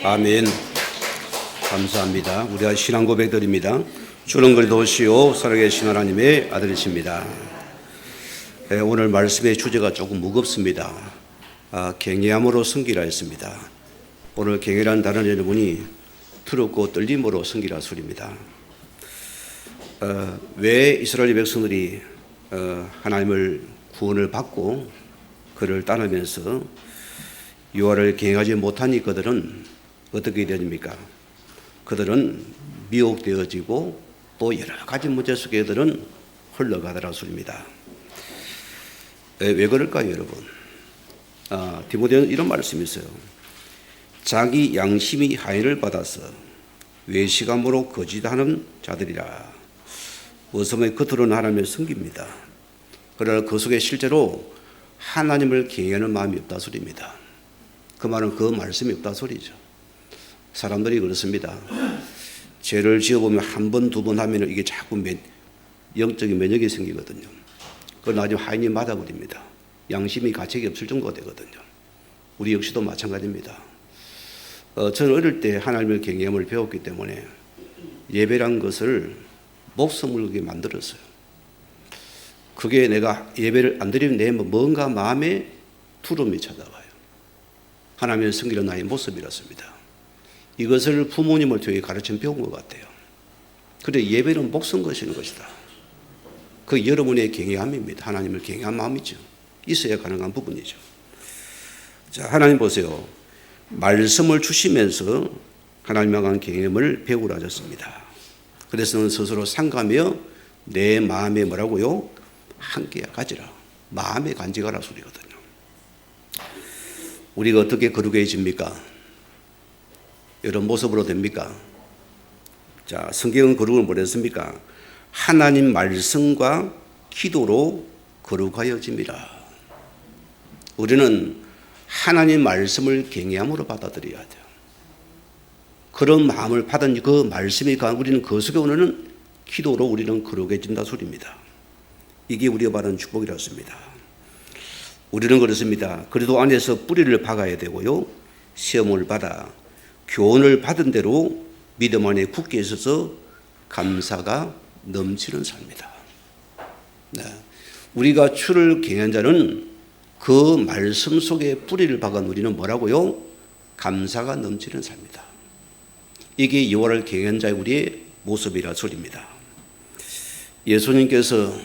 아멘. 감사합니다. 우리가 신앙 고백드립니다. 주는 그리스도시요 살아계신 하나님의 아들이십니다. 오늘 말씀의 주제가 조금 무겁습니다. 경외함으로 섬기라 했습니다. 오늘 경외라는 단어 여러분이 두렵고 떨림으로 섬기라 소리입니다. 왜 이스라엘 백성들이 하나님을 구원을 받고 그를 따르면서 여호와를 경외하지 못하니 그들은 어떻게 되십니까? 그들은 미혹되어지고 또 여러 가지 문제 속에 그들은 흘러가더라 소리입니다. 왜 그럴까요, 여러분? 디모데는 이런 말씀이 있어요. 자기 양심이 하인을 받아서 외식함으로 거짓하는 자들이라. 어썸의 겉으로는 하나님을 섬깁니다. 그러나 그 속에 실제로 하나님을 경외하는 마음이 없다 소리입니다. 그 말은 그 말씀이 없다 소리죠. 사람들이 그렇습니다. 죄를 지어보면 한 번, 두 번 하면 이게 자꾸 영적인 면역이 생기거든요. 그걸 나중에 하인이 맞아버립니다. 양심이 가책이 없을 정도가 되거든요. 우리 역시도 마찬가지입니다. 저는 어릴 때 하나님의 경외함을 배웠기 때문에 예배란 것을 목숨을 걸게 만들었어요. 그게 내가 예배를 안 드리면 내 뭔가 마음에 두려움이 찾아와요. 하나님의 섬기는 나의 모습이었습니다. 이것을 부모님을 통해 가르쳐 배운 것 같아요. 그래, 예배는 목숨 거시는 것이다. 그 여러분의 경외함입니다. 하나님을 경외한 마음이죠. 있어야 가능한 부분이죠. 자, 하나님 보세요. 말씀을 주시면서 하나님과 간 경험을 배우라 하셨습니다. 그래서 스스로 상가며 내 마음에 뭐라고요? 함께 가지라. 마음에 간직하라 소리거든요. 우리가 어떻게 거룩해집니까? 이런 모습으로 됩니까? 자, 성경은 거룩을 뭐랬습니까? 하나님 말씀과 기도로 거룩하여집니다. 우리는 하나님 말씀을 경외함으로 받아들여야 돼요. 그런 마음을 받은 그 말씀이 우리는 그 속에 오는 기도로 우리는 거룩해진다 소리입니다. 이게 우리가 받은 축복이라습니다. 우리는 그렇습니다. 그래도 안에서 뿌리를 박아야 되고요. 시험을 받아 교훈을 받은 대로 믿음 안에 굳게 있어서 감사가 넘치는 삶이다. 네. 우리가 주를 경외한 자는 그 말씀 속에 뿌리를 박은 우리는 뭐라고요? 감사가 넘치는 삶이다. 이게 여호와를 경외한 자의 우리의 모습이라 소리입니다. 예수님께서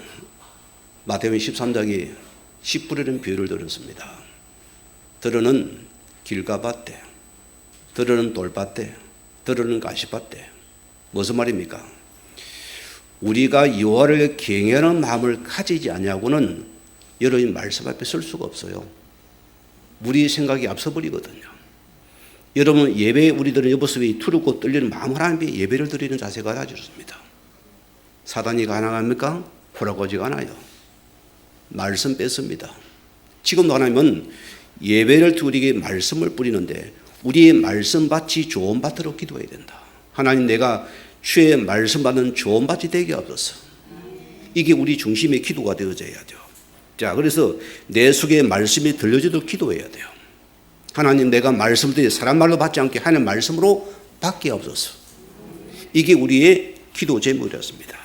마태복음 13장에 씨 뿌리는 비유를 들었습니다. 들어는 길가밭대, 들어는 돌밭대, 들어는 가시밭대. 무슨 말입니까? 우리가 여호와를 경외하는 마음을 가지지 않냐고는 여러분 말씀 앞에 설 수가 없어요. 우리 생각이 앞서 버리거든요. 여러분 예배에 우리들은 여보습이 두렵고 떨리는 마음 하나님께 예배를 드리는 자세가 가져졌습니다. 사단이 가능합니까? 호락하지가 않아요. 말씀 뺐습니다. 지금도 하나님은 예배를 드리고 우리에게 말씀을 뿌리는데 우리의 말씀밭이 좋은 밭으로 기도해야 된다. 하나님 내가 주의 말씀 받는 좋은 밭이 되게 하옵소서. 이게 우리 중심의 기도가 되어져야 돼요. 자, 그래서 내 속에 말씀이 들려져도 기도해야 돼요. 하나님 내가 말씀을 드리 사람 말로 받지 않게 하나님 말씀으로 받게 하옵소서. 이게 우리의 기도 제목이었습니다.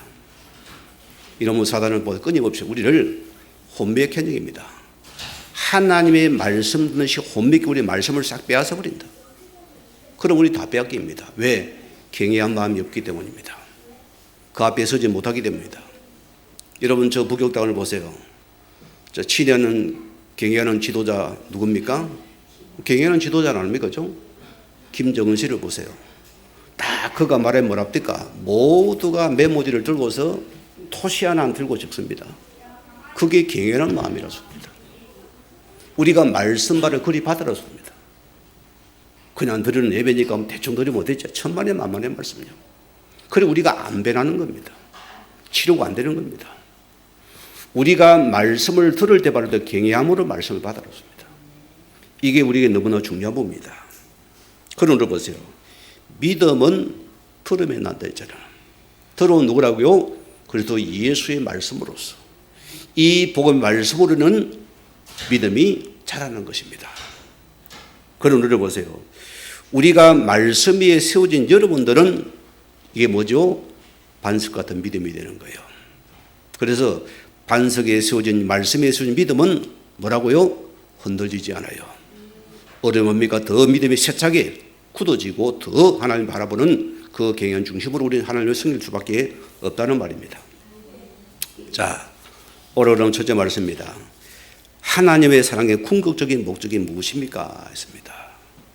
이러면 사단은 끊임없이 우리를 혼미케 행입니다. 하나님의 말씀 듣는 시 혼미케 우리 말씀을 싹 빼앗아 버린다. 그럼 우리 다 빼앗깁니다. 왜? 경외한 마음이 없기 때문입니다. 그 앞에 서지 못하기 때문입니다. 여러분 저 북역당을 보세요. 저 치려는 경외하는 지도자 누굽니까? 경외하는 지도자는 아닙니까? 김정은 씨를 보세요. 딱 그가 말해 뭐랍니까? 모두가 메모지를 들고서 토시 하나 안 들고 적습니다. 그게 경외하는 마음이라습니다. 우리가 말씀발을 그리 받으라습니다. 그냥 드리는 예배니까 대충 드리면 어땠죠? 천만의 만만의 말씀이요. 그리고 우리가 안 변하는 겁니다. 치료가 안 되는 겁니다. 우리가 말씀을 들을 때 바로 경외함으로 말씀을 받아놓습니다. 이게 우리에게 너무나 중요한 부분입니다. 그런데 보세요. 믿음은 들음에 난다 했잖아요. 들어온 누구라고요? 그래도 예수의 말씀으로서 이 복음 말씀으로는 믿음이 자라는 것입니다. 그런데 보세요. 우리가 말씀 위에 세워진 여러분들은 이게 뭐죠? 반석 같은 믿음이 되는 거예요. 그래서 반석에 세워진 말씀에 세워진 믿음은 뭐라고요? 흔들리지 않아요. 어려웁니까? 더 믿음이 세차게 굳어지고 더 하나님 바라보는 그 경영 중심으로 우리는 하나님을 섬길 수밖에 없다는 말입니다. 자, 오늘은 첫째 말씀입니다. 하나님의 사랑의 궁극적인 목적이 무엇입니까? 했습니다.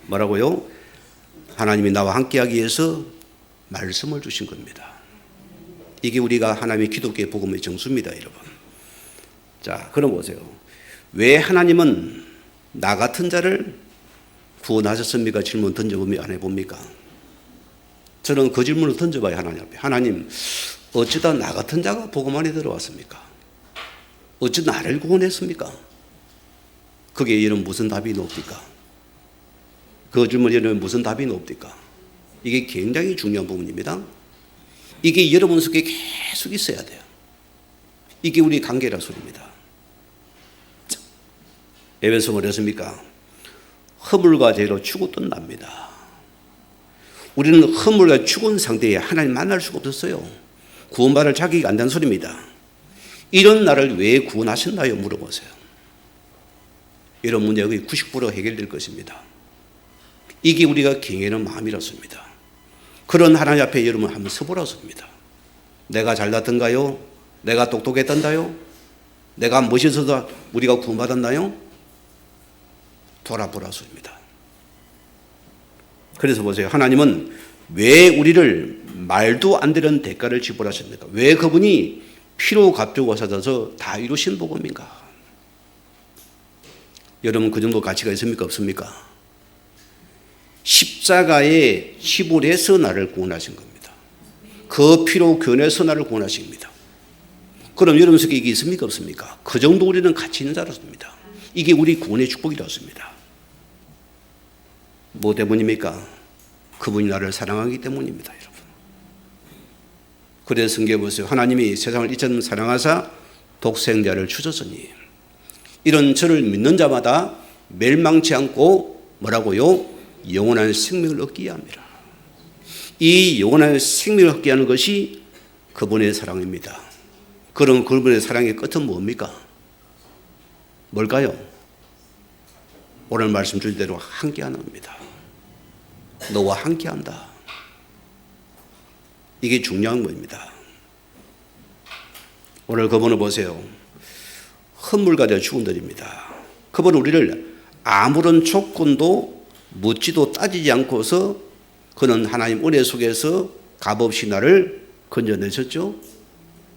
뭐라고요? 하나님이 나와 함께하기 위해서 말씀을 주신 겁니다. 이게 우리가 하나님의 기독교의 복음의 정수입니다, 여러분. 자, 그럼 보세요. 왜 하나님은 나 같은 자를 구원하셨습니까? 질문 던져보면 안 해봅니까? 저는 그 질문을 던져봐요, 하나님 앞에. 하나님, 어쩌다 나 같은 자가 복음 안에 들어왔습니까? 어찌 나를 구원했습니까? 그게 이런 무슨 답이 높습니까? 그 질문에 무슨 답이 높습니까? 이게 굉장히 중요한 부분입니다. 이게 여러분 속에 계속 있어야 돼요. 이게 우리 관계라 소리입니다. 에베소 어떻습니까? 허물과 죄로 죽었던 납니다. 우리는 허물과 죽은 상태에 하나님 만날 수가 없었어요. 구원받을 자격이 안 된다는 소리입니다. 이런 나를 왜 구원하셨나요? 물어보세요. 이런 문제가 90% 해결될 것입니다. 이게 우리가 경외하는 마음이라습니다. 그런 하나님 앞에 여러분 한번 서보라습니다. 내가 잘났던가요? 내가 똑똑했던가요? 내가 멋있어서 우리가 구원받았나요? 돌아보라습니다. 그래서 보세요. 하나님은 왜 우리를 말도 안 되는 대가를 지불하십니까? 왜 그분이 피로 값주고 사셔서 다 이루신 복음인가? 여러분 그 정도 가치가 있습니까? 없습니까? 십자가에 지불해서 나를 구원하신 겁니다. 그 피로 견해서 나를 구원하신 겁니다. 그럼 여러분 속에 이게 있습니까? 없습니까? 그 정도 우리는 가치 있는 자로습니다. 이게 우리 구원의 축복이라습니다. 뭐 때문입니까? 그분이 나를 사랑하기 때문입니다, 여러분. 그래서 성경에 보세요. 하나님이 세상을 이처럼 사랑하사 독생자를 주셨으니 이런 저를 믿는 자마다 멸망치 않고 뭐라고요? 영원한 생명을 얻게 합니다. 이 영원한 생명을 얻게 하는 것이 그분의 사랑입니다. 그럼 그분의 사랑의 끝은 뭡니까? 뭘까요? 오늘 말씀 주대로 함께하는 겁니다. 너와 함께한다. 이게 중요한 겁니다. 오늘 그분을 보세요. 헛물가 되어 죽은 들입니다. 그분은 우리를 아무런 조건도 묻지도 따지지 않고서 그는 하나님 은혜 속에서 값없이 나를 건져내셨죠.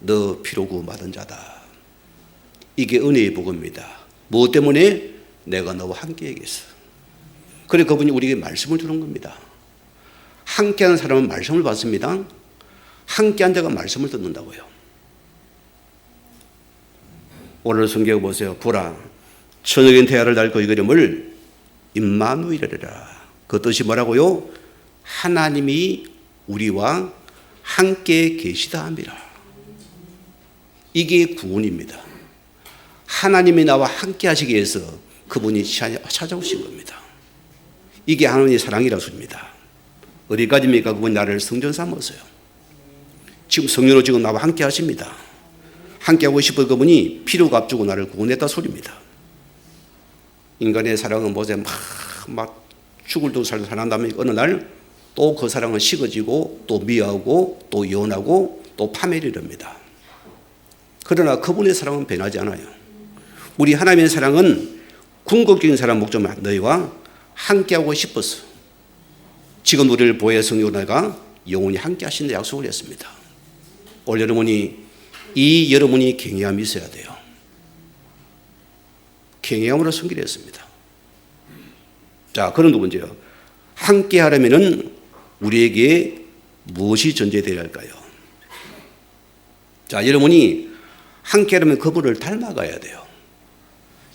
너 피로 구원받은 자다. 이게 은혜의 복음입니다. 무엇 때문에? 내가 너와 함께 하겠어. 그래 그분이 우리에게 말씀을 주는 겁니다. 함께하는 사람은 말씀을 받습니다. 함께한 자가 말씀을 듣는다고요. 오늘 성경 보세요. 보라, 천여긴 태아를 달 그 이름을 임마누엘이라. 그 뜻이 뭐라고요? 하나님이 우리와 함께 계시다 함이라. 이게 구원입니다. 하나님이 나와 함께 하시기 위해서 그분이 찾아오신 겁니다. 이게 하나님의 사랑이라 소리입니다. 어디까지입니까? 그분이 나를 성전 삼았어요. 지금 성령으로 지금 나와 함께 하십니다. 함께 하고 싶은 그분이 피로 값주고 나를 구원했다 소리입니다. 인간의 사랑은 보세요. 막 죽을 도 살도 사랑한다면 어느 날 또 그 사랑은 식어지고 또 미워하고 또 이혼하고 또 파멸이랍니다. 그러나 그분의 사랑은 변하지 않아요. 우리 하나님의 사랑은 궁극적인 사랑 목적은 너희와 함께하고 싶었어. 지금 우리를 보혜 성령으로 내가 영원히 함께 하신다 약속을 했습니다. 올 여러분이 경외함이 있어야 돼요. 경외함으로 섬기려 했습니다. 자, 그런 두 번째요. 함께 하려면은 우리에게 무엇이 전제되어야 할까요? 자, 여러분이 함께 하려면 그분을 닮아가야 돼요.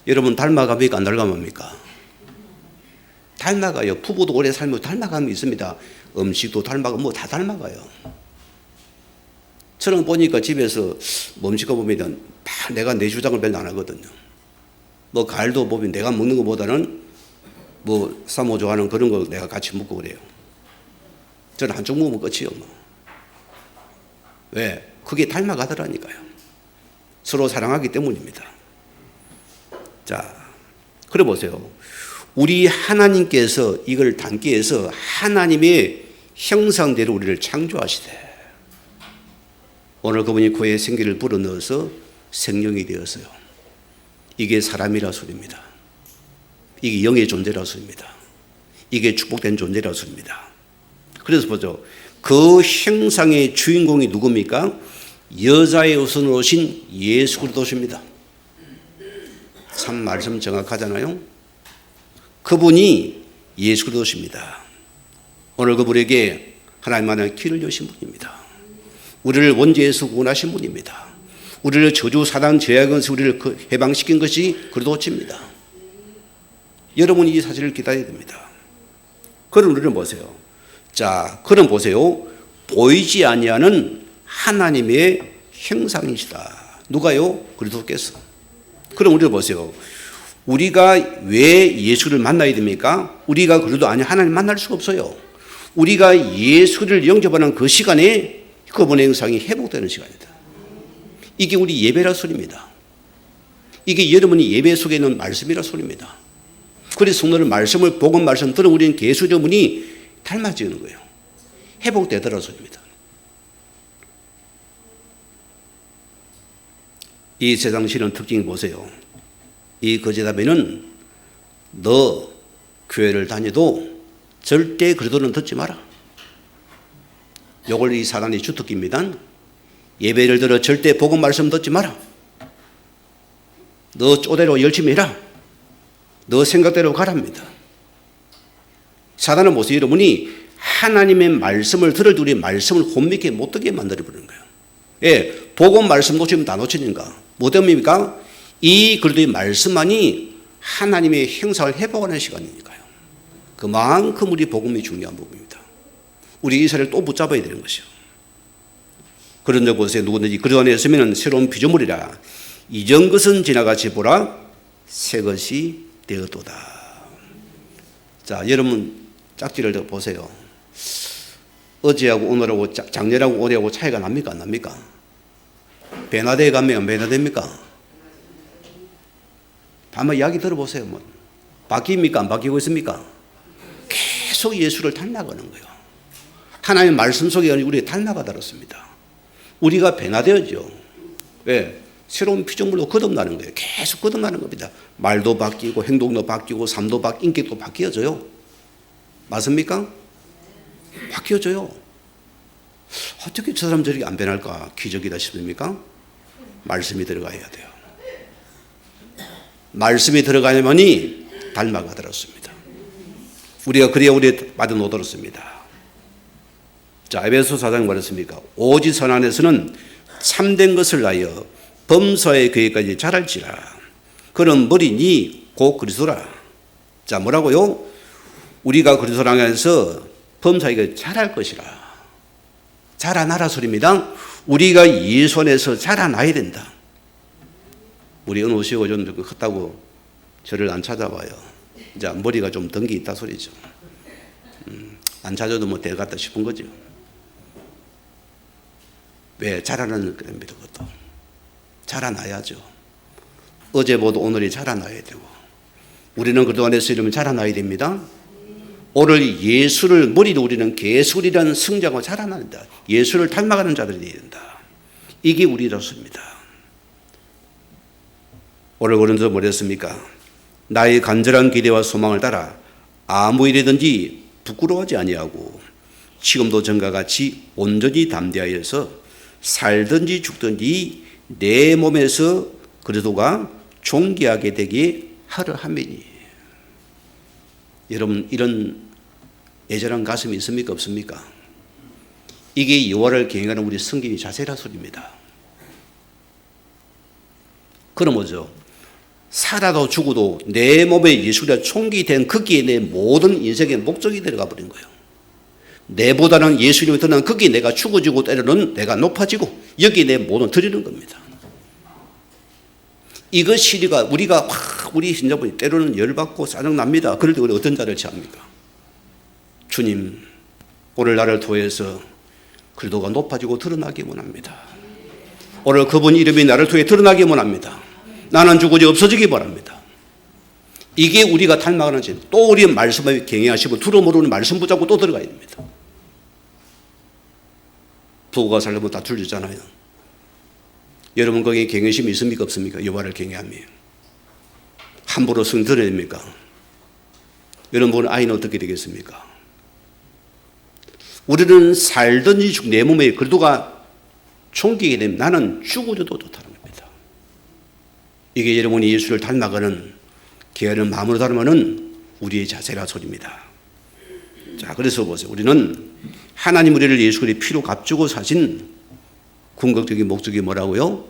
여러분 닮아갑니까? 안 닮아갑니까? 닮아가요. 부부도 오래 살면 닮아감이 있습니다. 음식도 닮아가고 뭐 다 닮아가요. 저는 보니까 집에서 음식을 보면 내가 내 주장을 별로 안 하거든요. 뭐 과일도 보면 내가 먹는 것보다는 뭐 사모 좋아하는 그런 거 내가 같이 먹고 그래요. 저는 한쪽 먹으면 끝이요. 뭐. 왜? 그게 닮아가더라니까요. 서로 사랑하기 때문입니다. 자, 그래 보세요. 우리 하나님께서 이걸 담기 위해서 하나님의 형상대로 우리를 창조하시되 오늘 그분이 그의 생기를 불어넣어서 생명이 되었어요. 이게 사람이라 소리입니다. 이게 영의 존재라 소리입니다. 이게 축복된 존재라 소리입니다. 그래서 보죠. 그 형상의 주인공이 누굽니까? 여자의 우선으로 오신 예수 그리스도십니다. 참 말씀 정확하잖아요. 그분이 예수 그리스도십니다. 오늘 그분에게 하나님만의 길을 여신 분입니다. 우리를 원죄에서 구원하신 분입니다. 우리를 저주 사단 죄악에서 우리를 해방시킨 것이 그리스도십니다. 여러분이 이 사실을 기다려야 됩니다. 그럼 우리는 보세요. 자, 그럼 보세요. 보이지 아니하는 하나님의 형상이시다. 누가요? 그리스도께서. 그럼 우리가 보세요. 우리가 왜 예수를 만나야 됩니까? 우리가 그래도 아니 하나님 만날 수가 없어요. 우리가 예수를 영접하는 그 시간에 그분의 형상이 회복되는 시간이다. 이게 우리 예배라 소리입니다. 이게 여러분이 예배 속에 있는 말씀이라 소리입니다. 그래서 성도는 말씀을 복음 말씀 들은 우리는 예수 여러분이 닮아지는 거예요. 회복되더라 소리입니다. 이 세상 신앙 특징이 보세요. 이 거제답에는 너 교회를 다녀도 절대 그리스도는 듣지 마라. 요걸 이 사단의 주특기입니다. 예배를 들어 절대 복음 말씀 듣지 마라. 너 쪼대로 열심히 해라. 너 생각대로 가랍니다. 사단은 보세요. 여러분이 하나님의 말씀을 들을 때 우리 말씀을 혼미케 못 듣게 만들어버리는 거예요. 예, 복음 말씀 놓치면 다 놓치니까. 뭐 때문입니까? 이 그리스도의 말씀만이 하나님의 형상을 회복하는 시간이니까요. 그만큼 우리 복음이 중요한 부분입니다. 우리 이 사례를 또 붙잡아야 되는 것이요. 그런 적 보세요. 누구든지 그리스도 안에 있으면 새로운 피조물이라. 이전 것은 지나가지 보라 새 것이 되었도다. 자, 여러분 짝지를 더 보세요. 어제하고 오늘하고 작년하고 올해하고 차이가 납니까? 안 납니까? 베나데에 가면 베나데입니까? 한번 이야기 들어보세요. 뭐. 바뀝니까? 안 바뀌고 있습니까? 계속 예수를 닮아가는 거예요. 하나님의 말씀 속에 우리가 닮아가다렇습니다. 우리가 변화되었죠. 왜? 새로운 피조물로 거듭나는 거예요. 계속 거듭나는 겁니다. 말도 바뀌고 행동도 바뀌고 삶도 바뀌고 인격도 바뀌어져요. 맞습니까? 바뀌어져요. 어떻게 저 사람 저렇게 안 변할까? 기적이다 싶습니까? 말씀이 들어가야 돼요. 말씀이 들어가야만이 닮아가더랬습니다. 우리가 그래야 우리 받은 오더랬습니다. 자, 에베소 4장 말했습니까? 오직 선 안에서는 참된 것을 하여 범사의 교회까지 자랄지라. 그런 머리니 곧 그리스도라. 자, 뭐라고요? 우리가 그리스도 안에서 범사에게 자랄 것이라. 자라나라 소리입니다. 우리가 예수 안에서 자라나야 된다. 우리 어느 오시고 좀 컸다고 저를 안 찾아봐요. 이제 머리가 좀 든 게 있다 소리죠. 안 찾아도 뭐 되겠다 싶은 거죠. 왜? 자라나는 겁니다. 그것도 자라나야죠. 어제보다 오늘이 자라나야 되고, 우리는 그도 안에서 이러면 자라나야 됩니다. 오늘 예수를 머리로 우리는 개술이라는 승자가 자라난다. 예수를 닮아가는 자들이 되어야 된다. 이게 우리로서입니다. 오늘 고린도서 뭐랬습니까? 나의 간절한 기대와 소망을 따라 아무 일이든지 부끄러워하지 아니하고 지금도 전과 같이 온전히 담대하여서 살든지 죽든지 내 몸에서 그리스도가 존귀하게 되게 하려 함이니. 여러분, 이런 애절한 가슴이 있습니까? 없습니까? 이게 여호와를 경외하는 우리 성경의 자세라 소리입니다. 그럼 뭐죠? 살아도 죽어도 내 몸에 예수가 총기된 거기에 내 모든 인생의 목적이 들어가 버린 거예요. 내보다는 예수님이 드러난 거기에 내가 죽어지고 때로는 내가 높아지고 여기에 내 모든 드리는 겁니다. 이것이 우리가 우리 신자분이 때로는 열받고 짜증납니다. 그럴 때 우리 어떤 자를 취합니까? 주님, 오늘 나를 통해서 그리스도가 높아지고 드러나기 원합니다. 오늘 그분 이름이 나를 통해 드러나기 원합니다. 나는 죽어지 없어지기 바랍니다. 이게 우리가 닮아가는 죄. 또 우리 말씀을 경외하시고 두려움으로는 말씀 붙잡고 또 들어가야 됩니다. 부부가 살려면 다 틀리잖아요. 여러분 거기에 경외심이 있습니까? 없습니까? 여호와를 경외하며 함부로 승 들어야 됩니까? 여러분 아이는 어떻게 되겠습니까? 우리는 살든지 내 몸에 그리스도가 총기게 되면 나는 죽어져도 좋다는 겁니다. 이게 여러분이 예수를 닮아가는 게으른 마음으로 닮아가는 우리의 자세라 소리입니다. 자, 그래서 보세요. 우리는 하나님 우리를 예수 그리스도의 피로 값주고 사신 궁극적인 목적이 뭐라고요?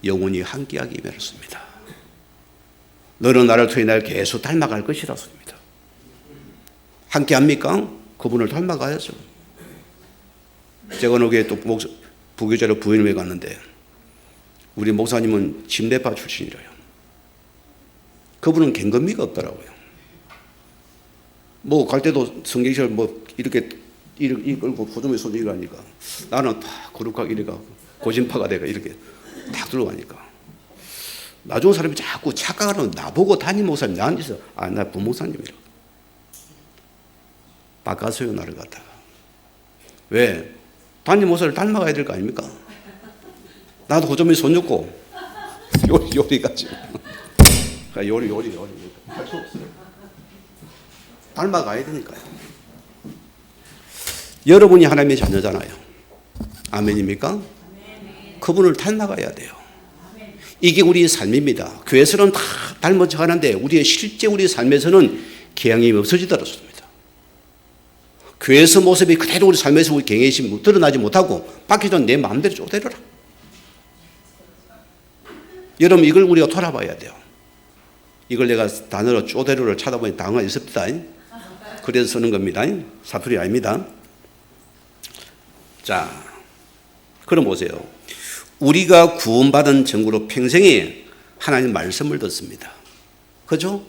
영원히 함께하기 위해서입니다. 너는 나를 통해 날 계속 닮아갈 것이라 소리입니다. 함께 합니까? 그분을 닮아가야죠. 제가 어느 교회 또 부교자로 부임해 갔는데 우리 목사님은 침례파 출신이래요. 그분은 갱건미가 없더라고요. 뭐 갈 때도 성경시를 뭐 이렇게 끌고 고점에 손 이러니까 나는 다 거룩하게 이래가 고진파가 내가 이렇게 딱 들어가니까 나중 사람이 자꾸 착각하는 나보고 담임 목사님 나한테 있어. 나 부목사님이라고. 바꿨어요 나를 갖다가. 왜? 담임 목사를 닮아가야 될 거 아닙니까? 나도 고점에 손 줬고 요리 가지고 요리 할 수 없어요. 닮아가야 되니까요. 여러분이 하나님의 자녀잖아요. 아멘입니까? 그분을 닮아가야 돼요. 이게 우리의 삶입니다. 교회에서는 다 닮은 척 하는데 우리의 실제 우리의 삶에서는 경향이 없어지더라습니다. 교회에서 모습이 그대로 우리 삶에서 우리 경향이 드러나지 못하고 밖에서 내 마음대로 쪼대려라. 여러분 이걸 우리가 돌아봐야 돼요. 이걸 내가 단어로 쪼대로를 찾아보니 당황이 있습니다. 그래서 쓰는 겁니다. 사투리 아닙니다. 자, 그럼 보세요. 우리가 구원받은 증거로 평생에 하나님 말씀을 듣습니다. 그죠?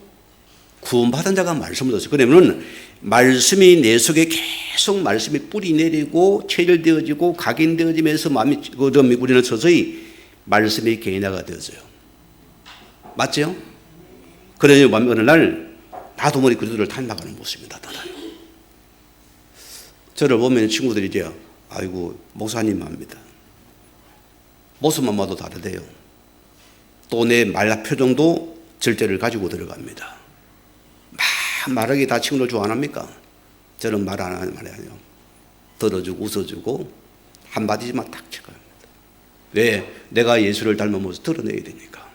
구원받은 자가 말씀을 듣어요. 그러면 말씀이 내 속에 계속 말씀이 뿌리 내리고 체질되어지고 각인되어지면서 마음이 우리는 서서히 말씀이 개인화가 되어져요. 맞죠? 그러니 어느 날 나도 모르게 그들을 닮아가는 모습이 나타나요. 저를 보면 친구들이 이제 아이고 목사님 합니다. 모습만 봐도 다르대요. 또 내 말 표정도 절제를 가지고 들어갑니다. 말하기 다 친구를 좋아 안 합니까? 저는 말 안 하는 말이 아니에요. 들어주고 웃어주고 한마디지만 딱 쳐갑니다. 왜? 내가 예수를 닮은 모습 드러내야 되니까.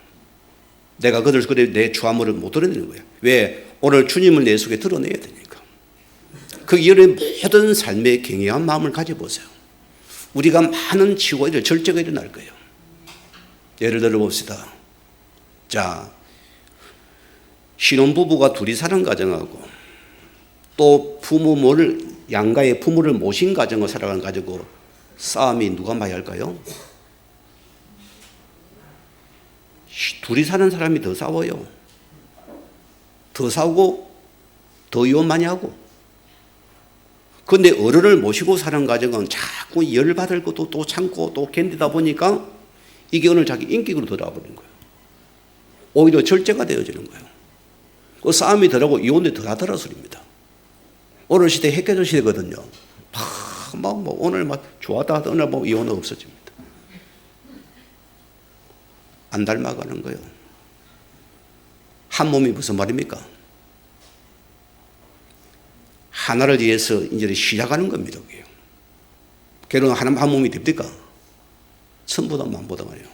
내가 그들 그래 내 주화물을 못 드러내는 거야. 왜? 오늘 주님을 내 속에 드러내야 되니까. 그 이런 모든 삶의 경외한 마음을 가져보세요. 우리가 많은 치유가 절제가 일어날 거예요. 예를 들어 봅시다. 자, 신혼부부가 둘이 사는 가정하고 또 양가의 부모를 모신 가정을 살아가는 가정하고 싸움이 누가 많이 할까요? 둘이 사는 사람이 더 싸워요. 더 싸우고 더 이혼 많이 하고. 그런데 어른을 모시고 사는 가정은 자꾸 열받을 것도 또 참고 또 견디다 보니까 이게 오늘 자기 인격으로 들어와버린 거예요. 오히려 절제가 되어지는 거예요. 그 싸움이 덜하고 이혼도 더 하더라 소리입니다. 오늘 시대 핵개조 시대거든요. 오늘 막 좋았다 하던 오늘 이혼은 없어집니다. 안 닮아가는 거예요. 한 몸이 무슨 말입니까? 하나를 위해서 이제 시작하는 겁니다. 결혼 한 몸이 됩니까? 천보다 만보다 말이에요.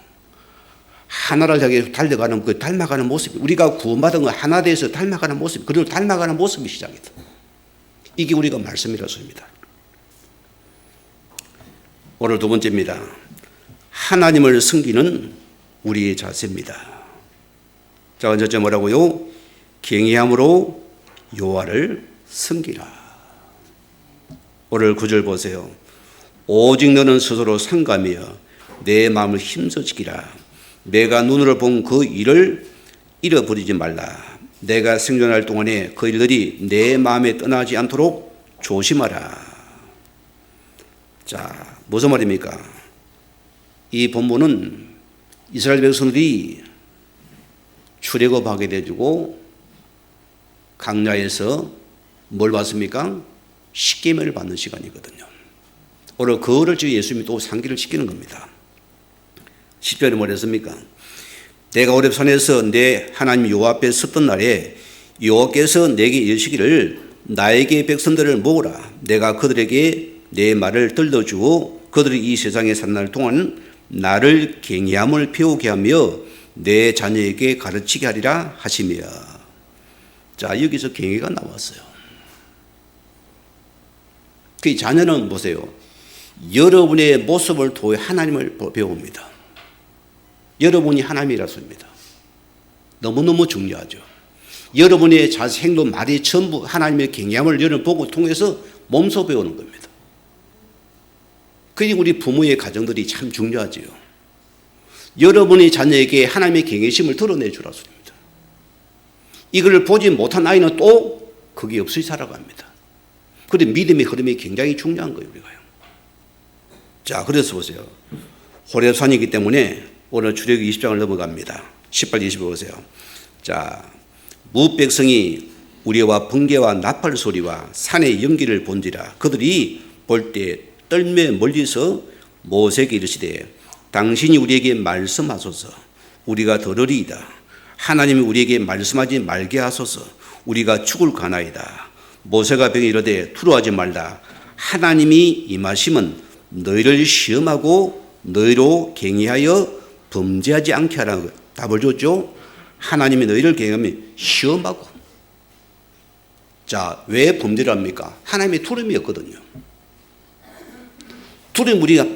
하나를 향해 달려가는 그 닮아가는 모습, 우리가 구원받은 거 하나 되어서 닮아가는 모습, 그리고 닮아가는 모습이 시작이다. 이게 우리가 말씀이라서입니다. 오늘 두 번째입니다. 하나님을 섬기는 우리의 자세입니다. 자, 먼저 뭐라고요? 경외함으로 여호와를 섬기라. 오늘 9절 보세요. 오직 너는 스스로 상감하여 내 마음을 힘써 지키라. 내가 눈으로 본 그 일을 잃어버리지 말라. 내가 생존할 동안에 그 일들이 내 마음에 떠나지 않도록 조심하라. 자, 무슨 말입니까? 이 본문은 이스라엘 백성들이 출애굽하게 돼주고 강야에서 뭘 받습니까? 십계명을 받는 시간이거든요. 오늘 그거를 지금 예수님이 또 상기를 시키는 겁니다. 10절에 뭐랬습니까? 내가 호렙산에서 내 하나님 여호와 앞에 섰던 날에 여호와께서 내게 이르시기를 나에게 백성들을 모으라. 내가 그들에게 내 말을 들려주고 그들이 이 세상에 산 날 동안 나를 경외함을 배우게 하며 내 자녀에게 가르치게 하리라 하시며. 자, 여기서 경외가 나왔어요. 그 자녀는 보세요. 여러분의 모습을 통해 하나님을 배웁니다. 여러분이 하나님이라서입니다. 너무너무 중요하죠. 여러분의 자세, 행동, 말이 전부 하나님의 경외함을 여러분 보고 통해서 몸소 배우는 겁니다. 그러니 우리 부모의 가정들이 참 중요하지요. 여러분의 자녀에게 하나님의 경외심을 드러내 주라 소리입니다. 이걸 보지 못한 아이는 또 그게 없이 살아갑니다. 그런데 믿음의 흐름이 굉장히 중요한 거예요, 우리가요. 자, 그래서 보세요. 호렙산이기 때문에 오늘 출애굽기 20장을 넘어갑니다. 18, 20 보세요. 자, 무 백성이 우레와 번개와 나팔 소리와 산의 연기를 본지라 그들이 볼 때 떨며 멀리서 모세에게 이르시되 당신이 우리에게 말씀하소서 우리가 들으리이다. 하나님이 우리에게 말씀하지 말게 하소서 우리가 죽을 가나이다. 모세가 병에 이르되 두려워하지 말라. 하나님이 임하심은 너희를 시험하고 너희로 경외하여 범죄하지 않게 하라고 답을 줬죠. 하나님이 너희를 경외하면 시험하고. 자, 왜 범죄를 합니까? 하나님의 두려움이었거든요. 두려움 우리가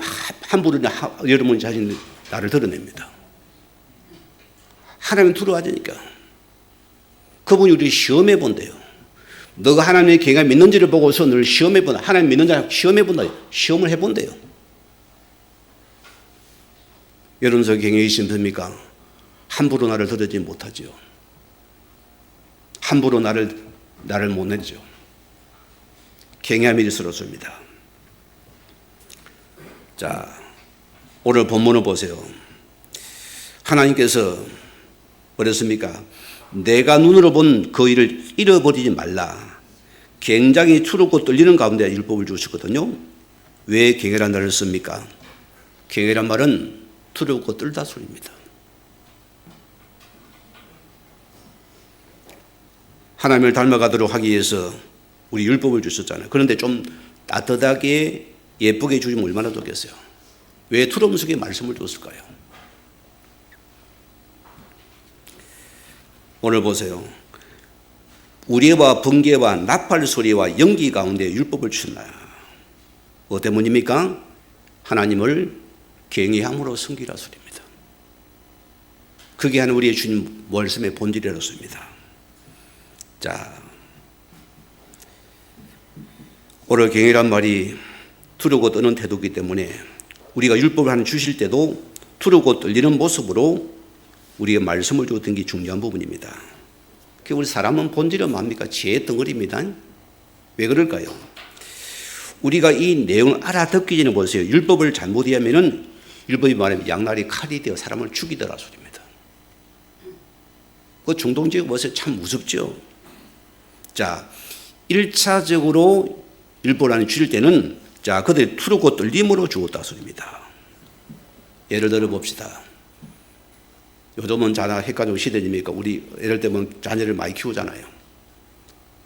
함부로 여러분 자신 나를 드러냅니다. 하나님 두려워하니까. 그분이 우리 시험해 본대요. 너가 하나님의 경외 믿는지를 보고서 늘 시험해 본다. 하나님 믿는 자를 시험해 본다. 시험을 해 본대요. 여러분 저 경외 있습니까? 함부로 나를 드러지 못하지요. 함부로 나를 못 내죠. 경외함이 일스럽습니다. 자, 오늘 본문을 보세요. 하나님께서 뭐랬습니까? 내가 눈으로 본 그 일을 잃어버리지 말라. 굉장히 추르고 떨리는 가운데 율법을 주셨거든요. 왜 경외란 말을 씁니까? 경외란 말은 두렵고 떨다 소리입니다. 하나님을 닮아가도록 하기 위해서 우리 율법을 주셨잖아요. 그런데 좀 따뜻하게 예쁘게 주시면 얼마나 좋겠어요. 왜 두려움 속에 말씀을 줬을까요? 오늘 보세요. 우레와 번개와 나팔 소리와 연기 가운데 율법을 주셨나요? 뭐 때문입니까? 하나님을 경외함으로 섬기라 소리입니다. 그게 하는 우리의 주님 말씀의 본질이라습니다. 자, 오늘 경외란 말이 두려고 떠는 태도이기 때문에 우리가 율법을 하나 주실 때도 두려고 떨리는 모습으로 우리의 말씀을 주었던 게 중요한 부분입니다. 우리 사람은 본질은 뭡니까? 지혜의 덩어리입니다. 왜 그럴까요? 우리가 이 내용을 알아듣기 전에 보세요. 율법을 잘못 이해하면은 율법이 말하면 양날이 칼이 되어 사람을 죽이더라 소리입니다. 그 중동지역 보세요. 참 무섭죠. 자, 1차적으로 율법을 하나 주실 때는 자, 그들이 두렵고 떨림으로 죽었다 소리입니다. 예를 들어 봅시다. 요즘은 자녀 헷갈리고 시대니까 우리 예를 들면 자녀를 많이 키우잖아요.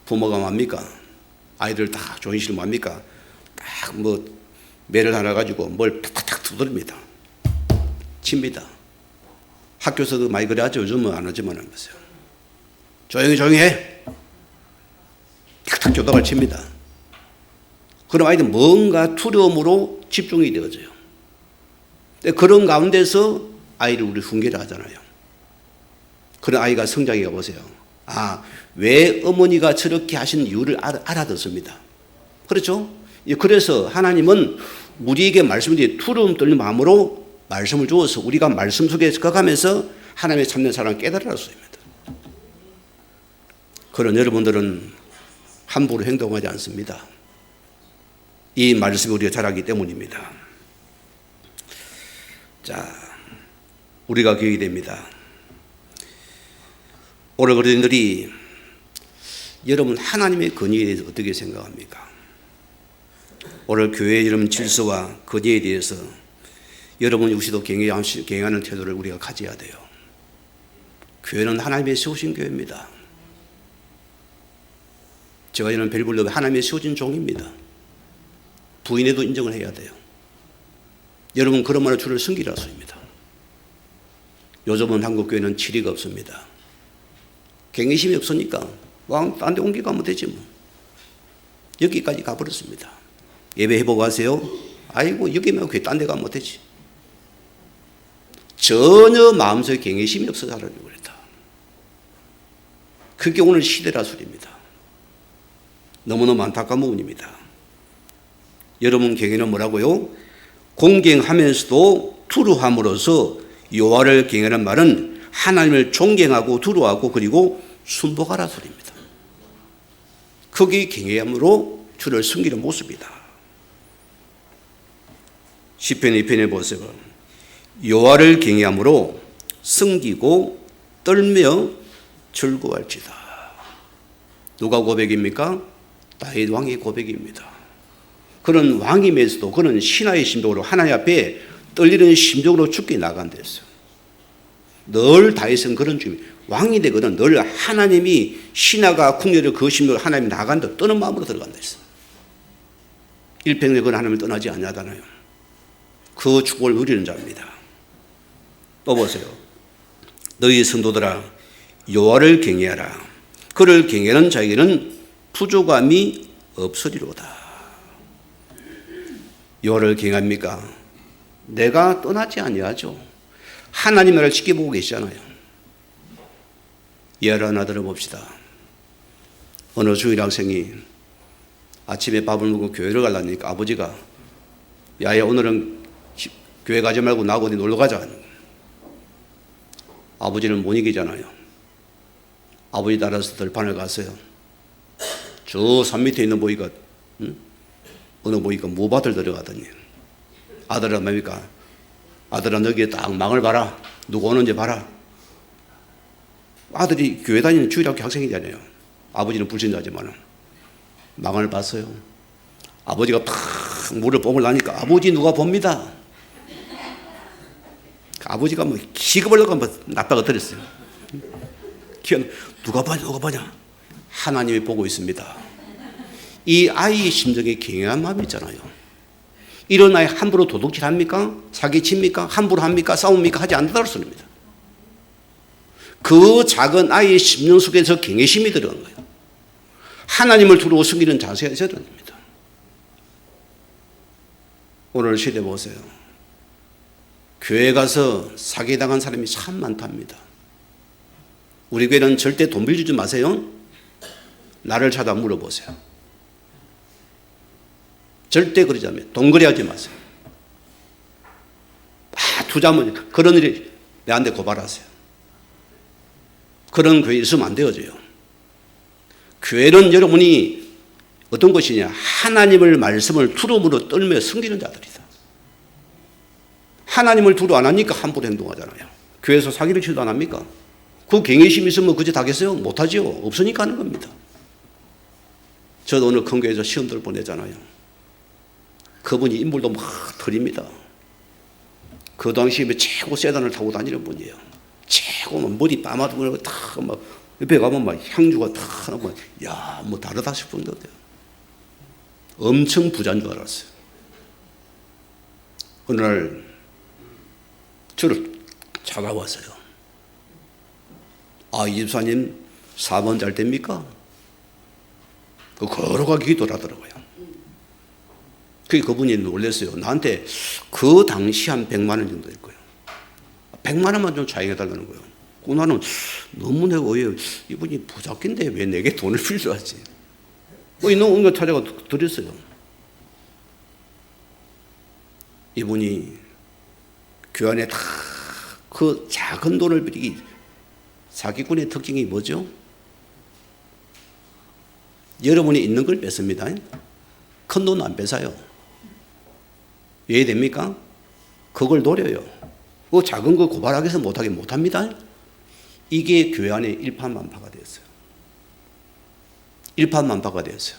부모가 뭡니까? 아이들 다 조인실 뭡니까? 딱 뭐 매를 하나 가지고 뭘 탁탁탁 두드립니다. 칩니다. 학교에서도 많이 그래 하죠. 요즘은 안 하지만 하면서요. 조용히 해. 탁탁 교탁을 칩니다. 그럼 아이들 뭔가 두려움으로 집중이 되어져요. 그런 가운데서 아이를 우리 훈계를 하잖아요. 그런 아이가 성장해 보세요. 아, 왜 어머니가 저렇게 하신 이유를 알아듣습니다. 그렇죠? 그래서 하나님은 우리에게 말씀을 두려움 떨린 마음으로 말씀을 주어서 우리가 말씀 속에 가면서 하나님의 참된 사랑을 깨달으라 소입니다. 그런 여러분들은 함부로 행동하지 않습니다. 이 말씀이 우리가 자라기 때문입니다. 자, 우리가 교육이 됩니다. 오늘 그리스도인들이 여러분 하나님의 권위에 대해서 어떻게 생각합니까? 오늘 교회의 여러분 질서와 권위에 대해서 여러분 역시도 경외하는 태도를 우리가 가져야 돼요. 교회는 하나님의 세우신 교회입니다. 제가 이런 벨불로 하나님의 세워진 종입니다. 부인에도 인정을 해야 돼요. 여러분 그런 말을 주를 섬기라 소입니다. 요즘은 한국교회는 지리가 없습니다. 경외심이 없으니까 딴 데 옮겨가면 되지 뭐. 여기까지 가버렸습니다. 예배해보고 하세요. 아이고 여기면 교회 딴 데 가면 되지. 전혀 마음속에 경외심이 없어서 하려고 그랬다. 그게 오늘 시대라 소리입니다. 너무너무 안타까운 부분입니다. 여러분 경외는 뭐라고요? 공경하면서도 두려함으로써 여호와를 경외하는 말은 하나님을 존경하고 두려워하고 그리고 순복하라 소리입니다. 그게 경외함으로 주를 섬기는 모습이다. 시편 2편에 보세요. 여호와를 경외함으로 섬기고 떨며 즐거워할지다. 누가 고백입니까? 다윗 왕의 고백입니다. 그런 왕임에서도 그런 신하의 심정으로 하나님 앞에 떨리는 심정으로 죽게 나간댔어요. 늘 다윗은 그런 중입니다. 왕이 되거든 늘 하나님이 신하가 궁녀를 그 심정으로 하나님이 나간다 떠는 마음으로 들어간다 했어요. 일평생 그런 하나님을 떠나지 않냐잖아요. 그 축복을 누리는 자입니다. 또 보세요. 너희 성도들아 여호와를 경외하라. 그를 경외하는 자에게는 부족함이 없으리로다. 여호와를 경외합니까? 내가 떠나지 아니하죠. 하나님 나라를 지켜보고 계시잖아요. 예를 하나 들어봅시다. 어느 주일 학생이 아침에 밥을 먹고 교회를 가려니까 아버지가 야야 오늘은 교회 가지 말고 나하고 어디 놀러 가자. 아버지는 못 이기잖아요. 아버지 따라서 들판을 갔어요. 저 산 밑에 있는 보이가 어느 보이가 무밭을 들어가더니 아들아 뭡니까? 아들아 너기에 딱 망을 봐라. 누구 오는지 봐라. 아들이 교회 다니는 주일학교 학생이잖아요. 아버지는 불신자지만 망을 봤어요. 아버지가 탁 물을 뿜으려니까 아버지 누가 봅니다. 아버지가 뭐 기겁을 하고 한번 납박을 들었어요. 누가 봐냐 누가 봐냐. 하나님이 보고 있습니다. 이 아이의 심정에 경외한 마음이 있잖아요. 이런 아이 함부로 도둑질합니까? 사기칩니까? 함부로 합니까? 싸웁니까? 하지 않는다는 소리입니다. 그 작은 아이의 심령 속에서 경외심이 들어간 거예요. 하나님을 두려워 숨기는 자세가 있어야 됩니다. 오늘 시대 보세요. 교회 가서 사기당한 사람이 참 많답니다. 우리 교회는 절대 돈 빌리지 마세요. 나를 찾아 물어보세요. 절대 그러지 않아요. 동거래하지 마세요. 투자하면 그런 일이 내한테 고발하세요. 그런 교회 있으면 안 되어져요. 교회는 여러분이 어떤 것이냐? 하나님을 말씀을 두려움으로 떨며 섬기는 자들이다. 하나님을 두려워 안 하니까 함부로 행동하잖아요. 교회에서 사기를 치도 안 합니까? 그 경외심이 있으면 그저 다겠어요? 못하지요. 없으니까 하는 겁니다. 저도 오늘 큰 교회에서 시험들 보내잖아요. 그분이 인물도 막 터립니다. 그 당시에 최고 세단을 타고 다니는 분이에요. 최고 머리 빠마도 탁막 옆에 가면 막 향주가 탁 나고 야, 뭐 다르다 싶은 것 같아요. 엄청 부자인 줄 알았어요. 어느 날 저를 찾아왔어요. 아, 이 집사님 4번 잘 됩니까? 그 걸어가기 기도를 하더라고요. 그분이 놀랐어요. 나한테 그 당시 한 100만 원 정도 될 거예요. 100만 원만 좀 차용해달라는 거예요. 그 나는 너무 내가 왜 이분이 부자인데 왜 내게 돈을 필요하지? 있는 온갖 찾아가 드렸어요. 이분이 교회 안에 다 그 작은 돈을 빌리기 사기꾼의 특징이 뭐죠? 여러분이 있는 걸 뺏습니다. 큰 돈 안 뺏어요. 왜 됩니까? 그걸 노려요. 그 작은 거 고발하기 위해서 못하게 못합니다. 이게 교회 안에 일파만파가 되었어요. 일파만파가 되었어요.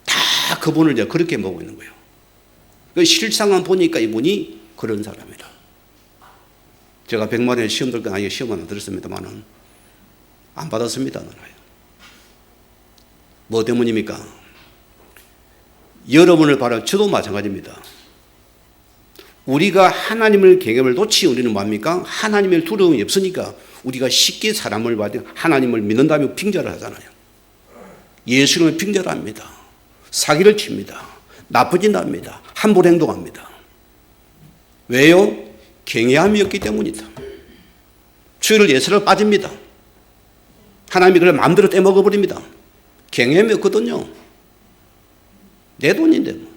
다 그분을 이제 그렇게 보고 있는 거예요. 그 실상만 보니까 이분이 그런 사람이다. 제가 100만 원에 시험 들 건 아니에요. 시험 하나 들었습니다만은 안 받았습니다. 뭐 때문입니까? 여러분을 바라 저도 마찬가지입니다. 우리가 하나님을 경외를 놓치 우리는 뭡니까? 하나님을 두려움이 없으니까 우리가 쉽게 사람을 봐도 하나님을 믿는다며 빙자를 하잖아요. 예수님을 빙자를 합니다. 사기를 칩니다. 나쁘진답니다. 함부로 행동합니다. 왜요? 경외함이 없기 때문이다. 주의를 예수를 빠집니다. 하나님이 그걸 마음대로 떼먹어버립니다. 경험이 없거든요. 내 돈인데 뭐.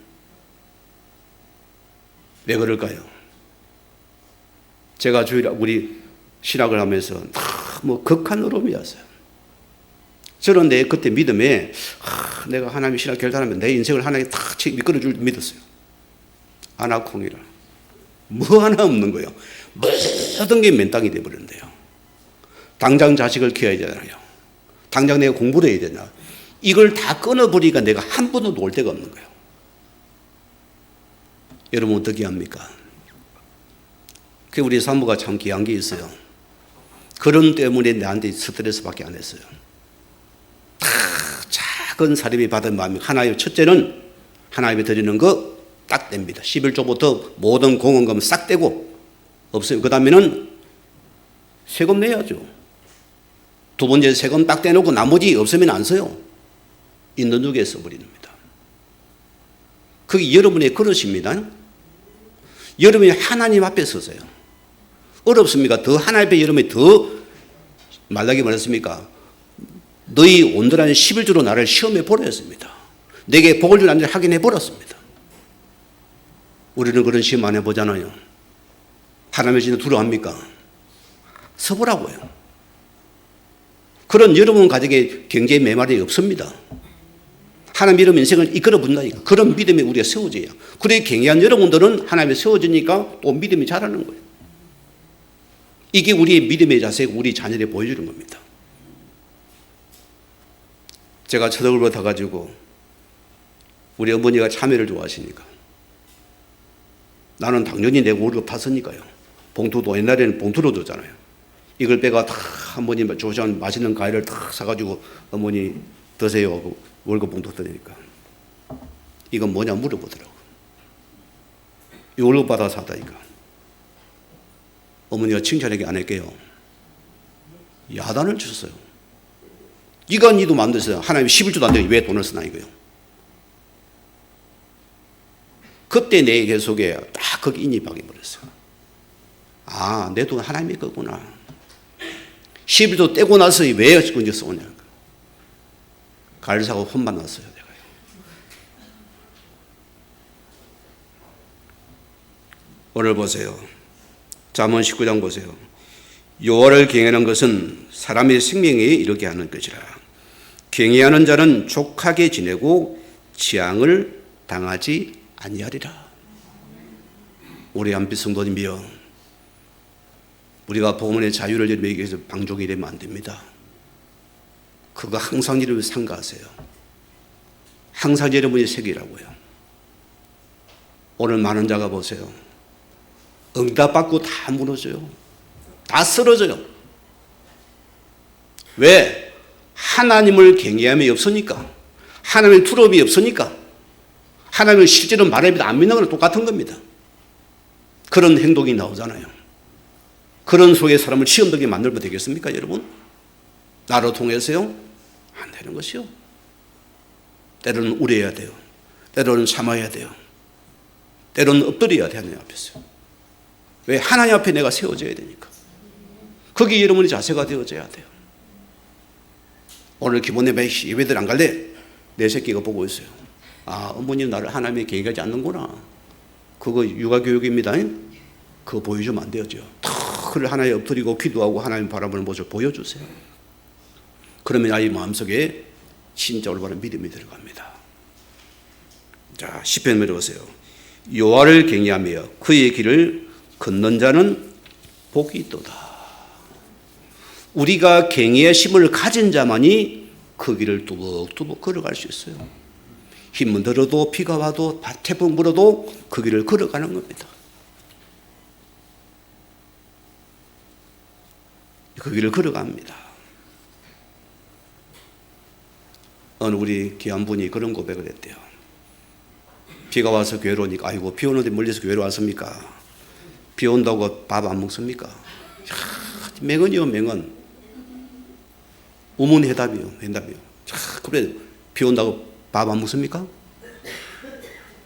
왜 그럴까요? 제가 우리 신학을 하면서 너무 극한 어려움이었어요. 저는 내 그때 믿음에 내가 하나님의 신학 결단하면 내 인생을 하나님이 탁 미끌어줄 믿었어요. 아나콩이라. 뭐 하나 없는 거예요. 모든 게 맨땅이 돼버렸는데요. 당장 자식을 키워야 되잖아요. 당장 내가 공부를 해야 되나. 이걸 다 끊어버리니까 내가 한 번도 놀 데가 없는 거예요. 여러분 어떻게 합니까? 그 우리 사모가 참 귀한 게 있어요. 그런 때문에 나한테 스트레스밖에 안 했어요. 다 작은 사람이 받은 마음이 하나요. 첫째는 하나님에 드리는 거 딱 뗍니다. 11조부터 모든 공헌금 싹 떼고 없어요. 그 다음에는 세금 내야죠. 두 번째 세금 딱 떼놓고 나머지 없으면 안 써요. 있는 쪽에 써버립니다. 그게 여러분의 그릇입니다. 여러분이 하나님 앞에 서세요. 어렵습니까? 더 하나님 앞에 여러분이 더 말라기 말했습니까? 너희 온전한 11조로 나를 시험해 보라 했습니다. 내게 복을 줄 안지 확인해 보랐습니다. 우리는 그런 시험 안 해보잖아요. 하나님의 진짜 두려워합니까? 서보라고요. 그런 여러분 가정에 경제의 메말이 없습니다. 하나님 이름 인생을 이끌어 본다니까. 그런 믿음이 우리가 세워져야. 그래 경외한 여러분들은 하나님이 세워지니까 또 믿음이 자라는 거예요. 이게 우리의 믿음의 자세가 우리 자녀들이 보여주는 겁니다. 제가 초등학교를 받아가지고 우리 어머니가 참외를 좋아하시니까 나는 당연히 내 월급 탔으니까요. 봉투도 옛날에는 봉투로 줬잖아요. 이걸 빼가 다 어머니 좋아하는 맛있는 과일을 다 사가지고 어머니 드세요 하고 월급 봉투 드리니까 이건 뭐냐 물어보더라고. 이 월급 받아 사다니까. 어머니가 칭찬하게 안 할게요. 야단을 주셨어요. 이가 니도 만들었어요. 하나님 11조도 안 되고 왜 돈을 쓰나 이거요. 그때 내 계속에 딱 거기 인입하게 버렸어요. 아, 내 돈 하나님의 거구나. 11조 떼고 나서 왜 그런지 써오냐. 가를 사고 혼만 났어요. 내가요. 오늘 보세요. 잠언 19장 보세요. 여호와를 경외하는 것은 사람의 생명에 이르게 하는 것이라. 경외하는 자는 족하게 지내고 재앙을 당하지 아니하리라. 우리 한빛 성도님이여, 우리가 복음의 자유를 여러분에게 위해서 방종이 되면 안 됩니다. 그거 항상 여러분이 삼가하세요. 항상 여러분이 새기라고요. 오늘 많은 자가 보세요. 응답받고 다 무너져요. 다 쓰러져요. 왜? 하나님을 경외함이 없으니까. 하나님의 두려움이 없으니까. 하나님을 실제로 말해도 안 믿는 거랑 똑같은 겁니다. 그런 행동이 나오잖아요. 그런 속에 사람을 시험되게 만들면 되겠습니까, 여러분? 나로 통해서요? 안 되는 것이요. 때로는 우려해야 돼요. 때로는 참아야 돼요. 때로는 엎드려야 돼요, 하나님 앞에서. 왜? 하나님 앞에 내가 세워져야 되니까. 거기 여러분의 자세가 되어져야 돼요. 오늘 기본 예배들 안 갈래? 내 새끼가 보고 있어요. 아, 어머니는 나를 하나님에 경외하지 않는구나. 그거 육아교육입니다. 그거 보여주면 안 되죠. 그걸 하나에 엎드리고 기도하고 하나님 바라보는 모습을 보여주세요. 그러면 아이 마음속에 진짜 올바른 믿음이 들어갑니다. 자, 시편 보세요. 여호와를 경외하며 그의 길을 걷는 자는 복이 있도다. 우리가 경외의 심을 가진 자만이 그 길을 뚜벅뚜벅 걸어갈 수 있어요. 힘은 들어도 비가 와도 태풍 불어도 그 길을 걸어가는 겁니다. 그 길을 걸어갑니다. 어느 우리 귀한 분이 그런 고백을 했대요. 비가 와서 괴로우니까, 아이고 비 오는데 멀리서 괴로웠습니까? 비 온다고 밥 안 먹습니까? 맹언이요, 맹언. 우문해답이요, 해답이요. 그래, 비 온다고 밥 안 먹습니까?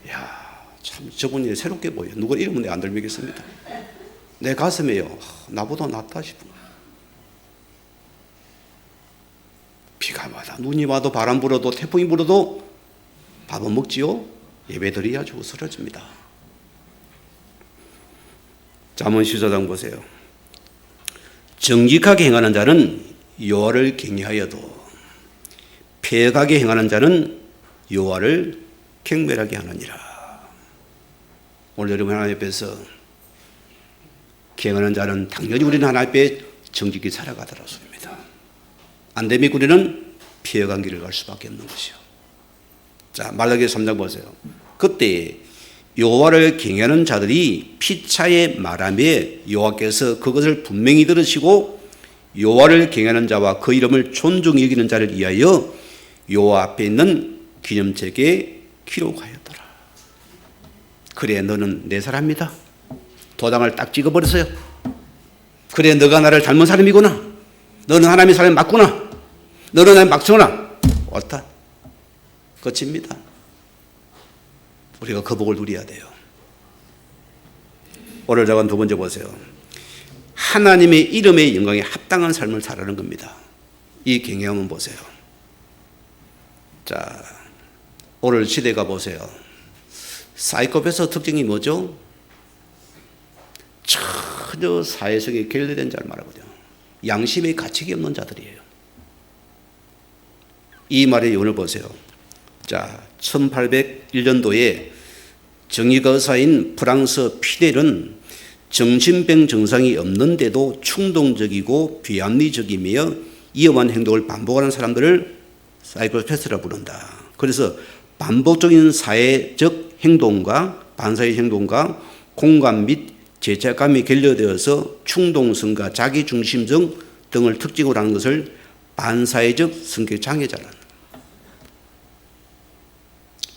이야, 참 저분이 새롭게 보여. 누구 이름은 내가 안 들미겠습니다. 내 가슴에요, 나보다 낫다 싶은 거예요. 비가 와도 눈이 와도 바람 불어도 태풍이 불어도 밥은 먹지요. 예배드려야 주고 쓰러집니다. 잠언 14장 보세요. 정직하게 행하는 자는 여호와를 경외하여도 패역하게 행하는 자는 여호와를 경멸하게 하느니라. 오늘 여러분 하나님 앞에서 행하는 자는 당연히 우리는 하나님 앞에 정직히 살아가더라 소입니다. 안 되면 우리는 피해간 길을 갈 수밖에 없는 것이요. 자, 말라기 3장 보세요. 그때 여호와를 경외하는 자들이 피차에 말하며 여호와께서 그것을 분명히 들으시고 여호와를 경외하는 자와 그 이름을 존중히 여기는 자를 위하여 여호와 앞에 있는 기념책에 기록하였더라. 그래 너는 내 사람이다. 도장을 딱 찍어버렸어요. 그래 너가 나를 닮은 사람이구나. 너는 하나님의 사람이 맞구나. 너는 나의 막청하나. 옳다. 끝입니다. 우리가 그 복을 누려야 돼요. 오늘 작은 두 번째 보세요. 하나님의 이름의 영광에 합당한 삶을 살아가는 겁니다. 이 경외함은 보세요. 자, 오늘 시대가 보세요. 사이코패스 특징이 뭐죠? 전혀 사회성에 결여된 자를 말하거든요. 양심의 가책이 없는 자들이에요. 이 말의 요원을 보세요. 자, 1801년도에 정의가 의사인 프랑스 피델은 정신병 증상이 없는데도 충동적이고 비합리적이며 위험한 행동을 반복하는 사람들을 사이코패스라 부른다. 그래서 반복적인 사회적 행동과 반사회 행동과 공감 및 죄책감이 결여되어서 충동성과 자기중심성 등을 특징으로 하는 것을 반사회적 성격 장애자라는.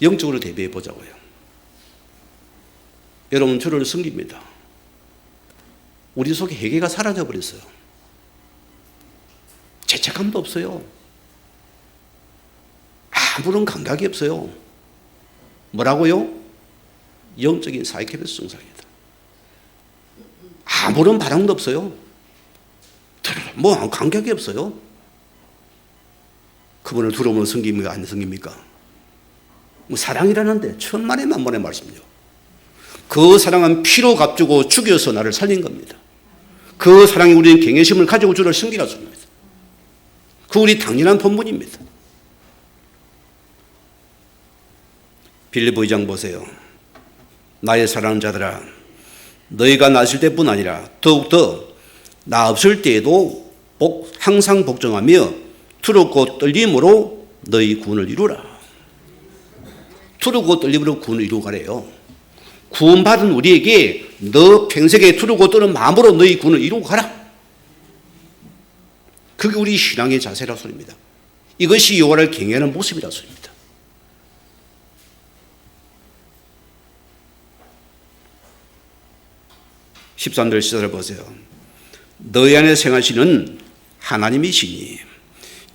영적으로 대비해 보자고요. 여러분 주를 섬깁니다. 우리 속에 회개가 사라져 버렸어요. 죄책감도 없어요. 아무런 감각이 없어요. 뭐라고요? 영적인 사이코패스 증상이다. 아무런 반응도 없어요. 뭐 감각이 없어요. 그분을 두려우면 섬깁니까? 안 섬깁니까? 뭐 사랑이라는데 천만의 만번의 말씀이죠. 그 사랑은 피로 값주고 죽여서 나를 살린 겁니다. 그 사랑이 우리는 경외심을 가지고 주를 섬기라 소리입니다. 그 우리 당연한 본분입니다. 빌립보 2장 보세요. 나의 사랑하는 자들아, 너희가 나실 때뿐 아니라 더욱더 나 없을 때에도 항상 복종하며 두렵고 떨림으로 너희 구원을 이루라. 두렵고 떨림으로 구원을 이루가래요. 구원받은 우리에게 너 평생에 두렵고 떠는 마음으로 너희 구원을 이루고 가라. 그게 우리 신앙의 자세라 소리입니다. 이것이 여호와를 경외하는 모습이라 소리입니다. (13절) 14절 보세요. 너희 안에 생하시는 하나님이시니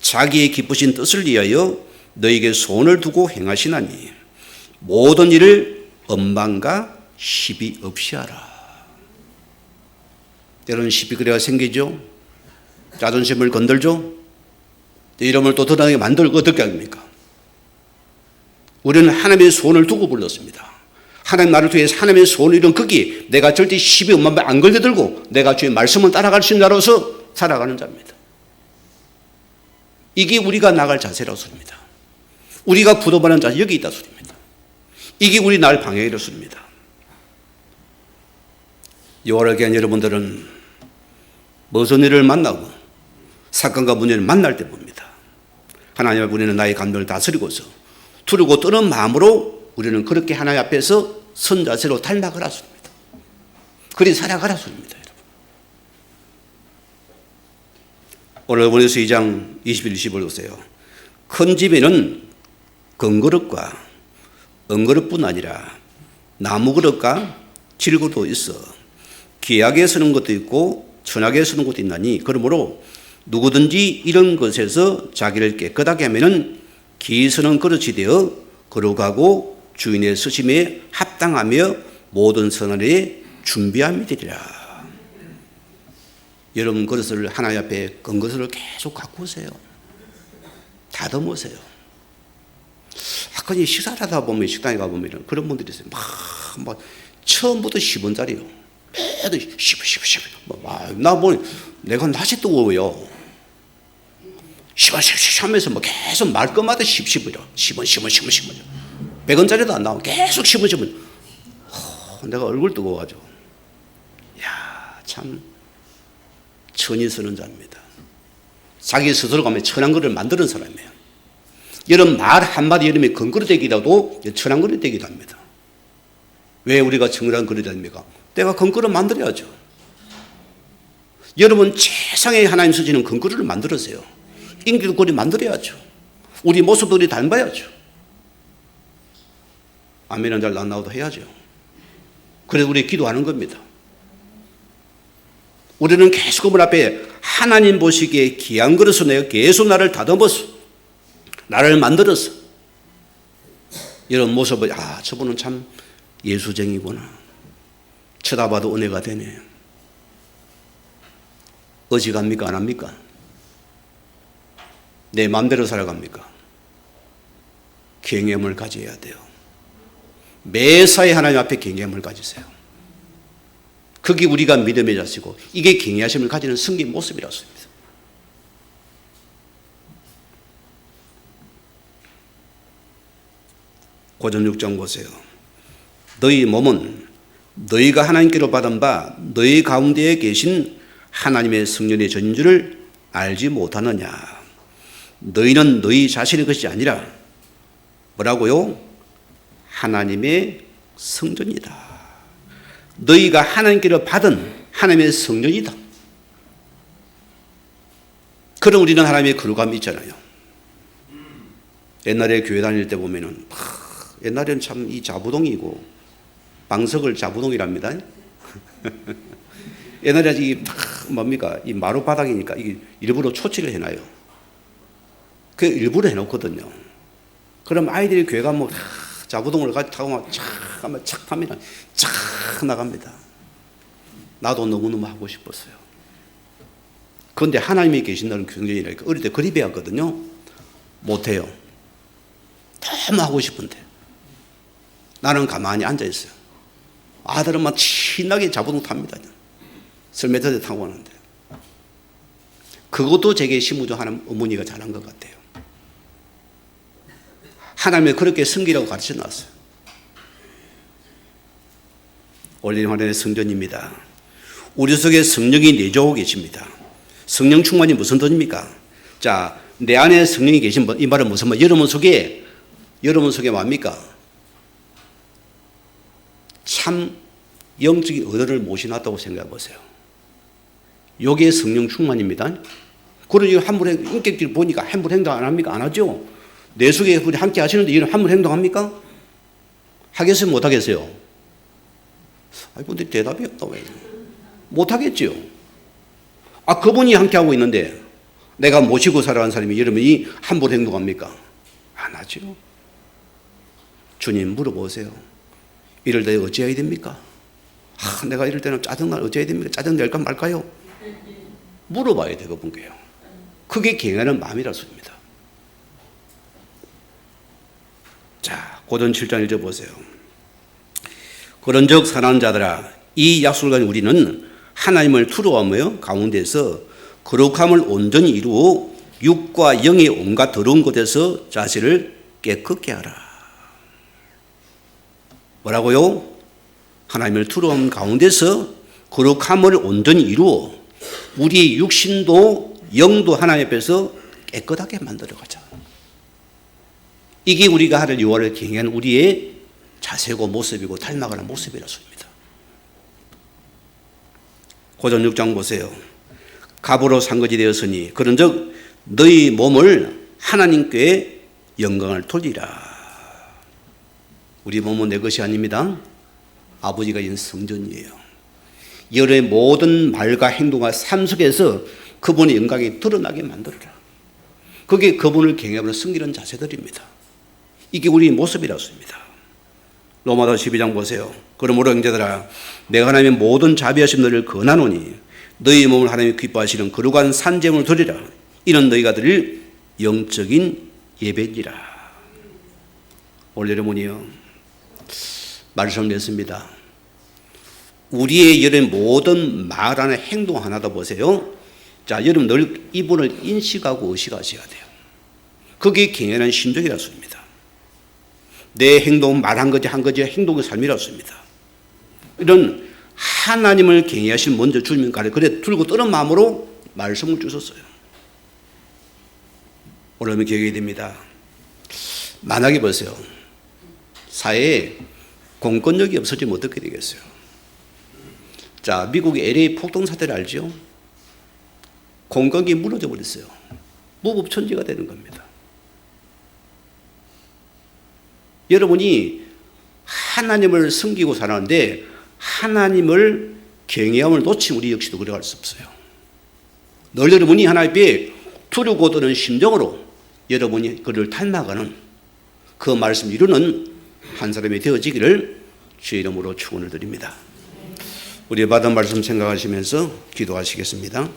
자기의 기쁘신 뜻을 위하여 너희에게 소원을 두고 행하시나니 모든 일을 엄망과 시비 없이 하라. 때로는 시비 거래가 생기죠. 자존심을 건들죠. 이름을 또 드러나게 만들고 어떻게 합니까? 우리는 하나님의 소원을 두고 불렀습니다. 하나님 나를 통해서 하나님의 소원을 이룬 거기에 내가 절대 시비 엄만 안 걸려들고 내가 주의 말씀을 따라갈 수 있는 자로서 살아가는 자입니다. 이게 우리가 나갈 자세라고 소리입니다. 우리가 부도받는 자세 여기 있다 소리입니다. 이게 우리 날 방향이라 소리입니다. 여호와를 경외하는 여러분들은 무슨 일을 만나고 사건과 문제를 만날 때 봅니다. 하나님 앞에 우리는 나의 감정을 다스리고서 두르고 떠는 마음으로 우리는 그렇게 하나님 앞에서 선 자세로 닮아가라 소리입니다. 그리 살아가라 소리입니다. 오늘 본에서 2장 21, 20을 보세요. 큰 집에는 금그릇과 은그릇뿐 아니라 나무그릇과 질그릇도 있어 귀하게 쓰는 것도 있고 천하게 쓰는 것도 있나니 그러므로 누구든지 이런 것에서 자기를 깨끗하게 하면은 기 쓰는 그릇이 되어 거룩하고 주인의 쓰심에 합당하며 모든 선을 위해 준비함이 되리라. 여러분 그릇을 하나님 앞에 건 것을 계속 갖고 오세요. 다듬으세요. 아까 식사를 하다 보면 식당에 가보면 그런 분들이 있어요. 막 처음부터 10원짜리요. 매도 10원. 나 보니 내가 낮에 뜨거워요. 10원 하면서 뭐 계속 말끝마다 10원이요. 10원. 100원짜리도 안 나오고 계속 10원. 내가 얼굴 뜨거워가지고. 야, 참 천이 서는 자입니다. 자기 스스로 가면 천한 그릇을 만드는 사람이에요. 여러분 말 한마디 여름에 건그릇 되기라도 천한 그릇 되기도 합니다. 왜 우리가 정글한 그릇이 됩니까? 내가 건그릇 만들어야죠. 여러분 최상의 하나님 쓰시는 건그릇을 만들었어요. 인기도거리 만들어야죠. 우리 모습들이 닮아야죠. 아멘은 잘 안 나오도 해야죠. 그래서 우리 기도하는 겁니다. 우리는 계속 그분 앞에 하나님 보시기에 귀한 그릇을 내가 계속 나를 다듬어서 나를 만들어서 이런 모습을 저분은 참 예수쟁이구나. 쳐다봐도 은혜가 되네. 어지갑니까? 안 합니까? 내 마음대로 살아갑니까? 경외함을 가져야 돼요. 매사에 하나님 앞에 경외함을 가지세요. 그게 우리가 믿음의 자세고 이게 경외하심을 가지는 성경 모습이라습니다. 고전 6장 보세요. 너희 몸은 너희가 하나님께로 받은 바 너희 가운데에 계신 하나님의 성령의 전주를 알지 못하느냐. 너희는 너희 자신의 것이 아니라 뭐라고요? 하나님의 성전이다. 너희가 하나님께로 받은 하나님의 성전이다. 그럼 우리는 하나님의 거룩함이 있잖아요. 옛날에 교회 다닐 때 보면은 옛날에는 참 이 자부동이고 방석을 자부동이랍니다. 옛날에 이 뭡니까? 이 마루 바닥이니까 이게 일부러 초치를 해놔요. 그 일부러 해놓거든요. 그럼 아이들이 교회 가면 자부동을 타고 막 착 하면 착 나갑니다. 나도 너무너무 하고 싶었어요. 그런데 하나님이 계신다는 경전이라니까 어릴 때 그리 배웠거든요. 못해요. 너무 하고 싶은데 나는 가만히 앉아있어요. 아들은 막 신나게 자부동 탑니다. 설매터에 타고 가는데 그것도 제게 시무중 하나님 어머니가 잘한 것 같아요. 하나님이 그렇게 섬기라고 가르쳐 놨어요. 올린 화련의 성전입니다. 우리 속에 성령이 내주하고 계십니다. 성령 충만이 무슨 뜻입니까? 자, 내 안에 성령이 계신 이 말은 무슨 말? 여러분 속에 뭡니까? 참 영적인 의도를 모셔놨다고 생각해 보세요. 요게 성령 충만입니다. 그러니 함부로 인격질 보니까 함부로 행동 안 합니까? 안 하죠. 내 속에 우리 함께 하시는데 이런 함부로 행동합니까? 하겠어요? 못 하겠어요? 근데 대답이 없다 왜? 못 하겠죠. 그분이 함께 하고 있는데 내가 모시고 살아가는 사람이 여러분이 함부로 행동합니까? 안 하죠. 주님 물어보세요. 이럴 때 어찌해야 됩니까? 내가 이럴 때는 짜증나 어찌해야 됩니까? 짜증 낼까 말까요? 물어봐야 돼 그분께요. 그게 경외하는 마음이라 소입니다. 자, 고전 7장 1절 보세요. 그런즉 사랑하는 자들아 이 약속을 가진 우리는 하나님을 두려워하며 가운데서 거룩함을 온전히 이루어 육과 영의 온갖 더러운 것에서 자신을 깨끗게 하라. 뭐라고요? 하나님을 두려움 가운데서 거룩함을 온전히 이루어 우리 육신도 영도 하나님 앞에서 깨끗하게 만들어가자. 이게 우리가 하늘 여호와를 경외하는 우리의 자세고 모습이고 닮아가는 모습이라서입니다. 고전 6장 보세요. 갑으로 산거지 되었으니 그런즉 너희 몸을 하나님께 영광을 돌리라. 우리 몸은 내 것이 아닙니다. 아버지가 있는 성전이에요. 여러의 모든 말과 행동과 삶 속에서 그분의 영광이 드러나게 만들어라. 그게 그분을 경외하는 숨기는 자세들입니다. 이게 우리 모습이라습니다. 로마서 12장 보세요. 그러므로 형제들아 내가 하나님의 모든 자비하신 너를 권하노니 너희 몸을 하나님이 기뻐하시는 거룩한 산제물을 드리라. 이는 너희가 드릴 영적인 예배니라. 오늘 여러분이요, 말씀을 냈습니다. 우리의 여러분 모든 말 하나 행동 하나도 보세요. 자, 여러분 늘 이분을 인식하고 의식하셔야 돼요. 그게 경연한 심정이라는 소리입니다. 내 행동은 말한 거지 한 거지 행동의 삶이라는 소리입니다. 이런 하나님을 경외하신 먼저 주님 가래 그래 들고 떠는 마음으로 말씀을 주셨어요. 오늘 기억해야 됩니다. 만약에 보세요. 사회에 공권력이 없어지면 어떻게 되겠어요? 자, 미국의 LA 폭동 사태를 알죠? 공권력이 무너져 버렸어요. 무법천지가 되는 겁니다. 여러분이 하나님을 섬기고 살았는데 하나님을 경외함을 놓치면 우리 역시도 그래갈 수 없어요. 늘 여러분이 하나님께 두려고 떠는 심정으로 여러분이 그를 닮아가는 그 말씀 이루는 한 사람이 되어지기를 주의 이름으로 축원을 드립니다. 우리 받은 말씀 생각하시면서 기도하시겠습니다.